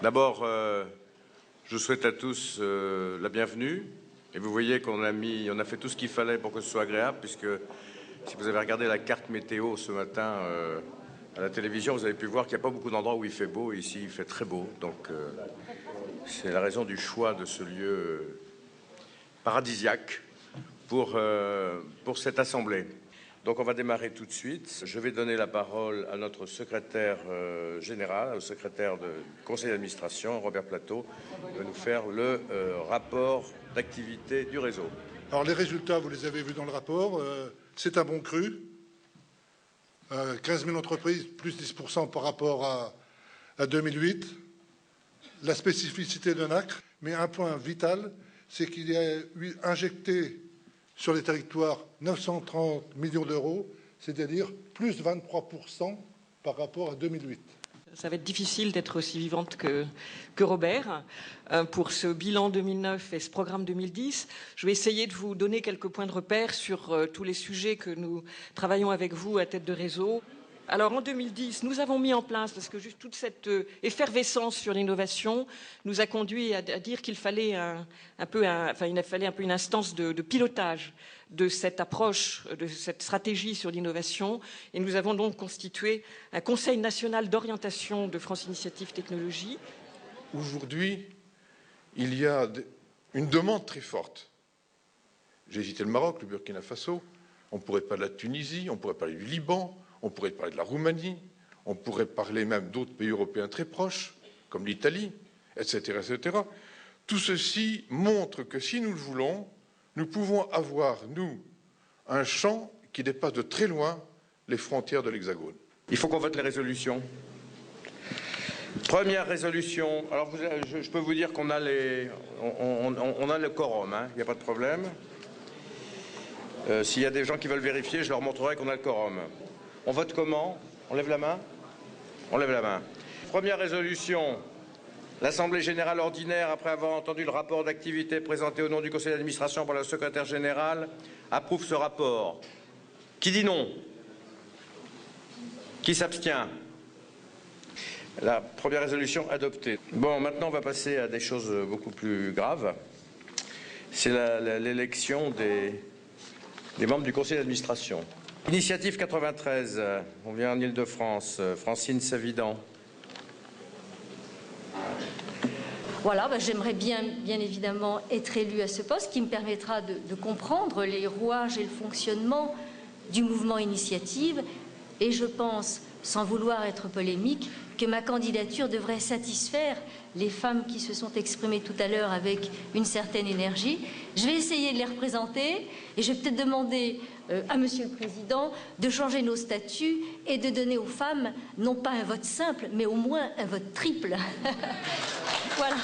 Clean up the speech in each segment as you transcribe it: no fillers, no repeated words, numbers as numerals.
D'abord, je souhaite à tous la bienvenue. Et vous voyez qu'on a fait tout ce qu'il fallait pour que ce soit agréable, puisque si vous avez regardé la carte météo ce matin à la télévision, vous avez pu voir qu'il n'y a pas beaucoup d'endroits où il fait beau. Ici, il fait très beau. Donc, c'est la raison du choix de ce lieu paradisiaque pour cette assemblée. Donc on va démarrer tout de suite. Je vais donner la parole à notre secrétaire général, au secrétaire du conseil d'administration, Robert Plateau, qui va nous faire le rapport d'activité du réseau. Alors les résultats, vous les avez vus dans le rapport. C'est un bon cru. 15 000 entreprises, plus 10% par rapport à 2008. La spécificité de Nacre, mais un point vital, c'est qu'il y a eu injecté sur les territoires 930 millions d'euros, c'est-à-dire plus 23% par rapport à 2008. Ça va être difficile d'être aussi vivante que Robert pour ce bilan 2009 et ce programme 2010. Je vais essayer de vous donner quelques points de repère sur tous les sujets que nous travaillons avec vous à tête de réseau. Alors en 2010, nous avons mis en place, parce que juste toute cette effervescence sur l'innovation nous a conduit à dire qu'il fallait il fallait un peu une instance de pilotage de cette approche, de cette stratégie sur l'innovation. Et nous avons donc constitué un Conseil national d'orientation de France Initiative Technologie. Aujourd'hui, il y a une demande très forte. J'ai cité le Maroc, le Burkina Faso, on pourrait parler de la Tunisie, on pourrait parler du Liban, on pourrait parler de la Roumanie, on pourrait parler même d'autres pays européens très proches, comme l'Italie, etc., etc. Tout ceci montre que si nous le voulons, nous pouvons avoir, nous, un champ qui dépasse de très loin les frontières de l'Hexagone. Il faut qu'on vote les résolutions. Première résolution. Alors, je peux vous dire qu'on a on a le quorum, hein, il n'y a pas de problème. S'il y a des gens qui veulent vérifier, je leur montrerai qu'on a le quorum. On vote comment? On lève la main? On lève la main. Première résolution. L'Assemblée générale ordinaire, après avoir entendu le rapport d'activité présenté au nom du conseil d'administration par le secrétaire général, approuve ce rapport. Qui dit non? Qui s'abstient? La première résolution adoptée. Bon, maintenant on va passer à des choses beaucoup plus graves. C'est l'élection des membres du conseil d'administration. Initiative 93, on vient en Île-de-France, Francine Savidan. Voilà, j'aimerais bien évidemment être élue à ce poste qui me permettra de comprendre les rouages et le fonctionnement du mouvement Initiative. Et je pense, sans vouloir être polémique, que ma candidature devrait satisfaire les femmes qui se sont exprimées tout à l'heure avec une certaine énergie. Je vais essayer de les représenter et je vais peut-être demander à Monsieur le Président de changer nos statuts et de donner aux femmes non pas un vote simple, mais au moins un vote triple. Voilà.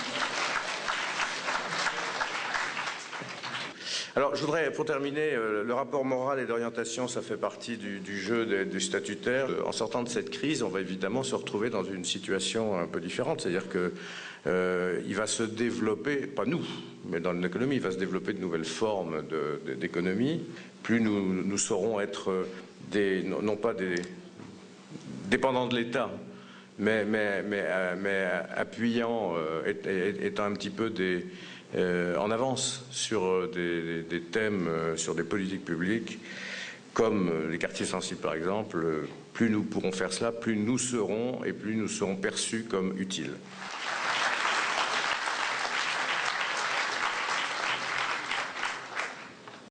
Alors, je voudrais, pour terminer, le rapport moral et d'orientation, ça fait partie du jeu du statutaire. En sortant de cette crise, on va évidemment se retrouver dans une situation un peu différente. C'est-à-dire que il va se développer, pas nous, mais dans l'économie, il va se développer de nouvelles formes d'économie. Plus nous saurons être non pas des dépendants de l'État, mais appuyant, étant un petit peu en avance sur des thèmes, sur des politiques publiques, comme les quartiers sensibles par exemple. Plus nous pourrons faire cela, plus nous serons perçus comme utiles.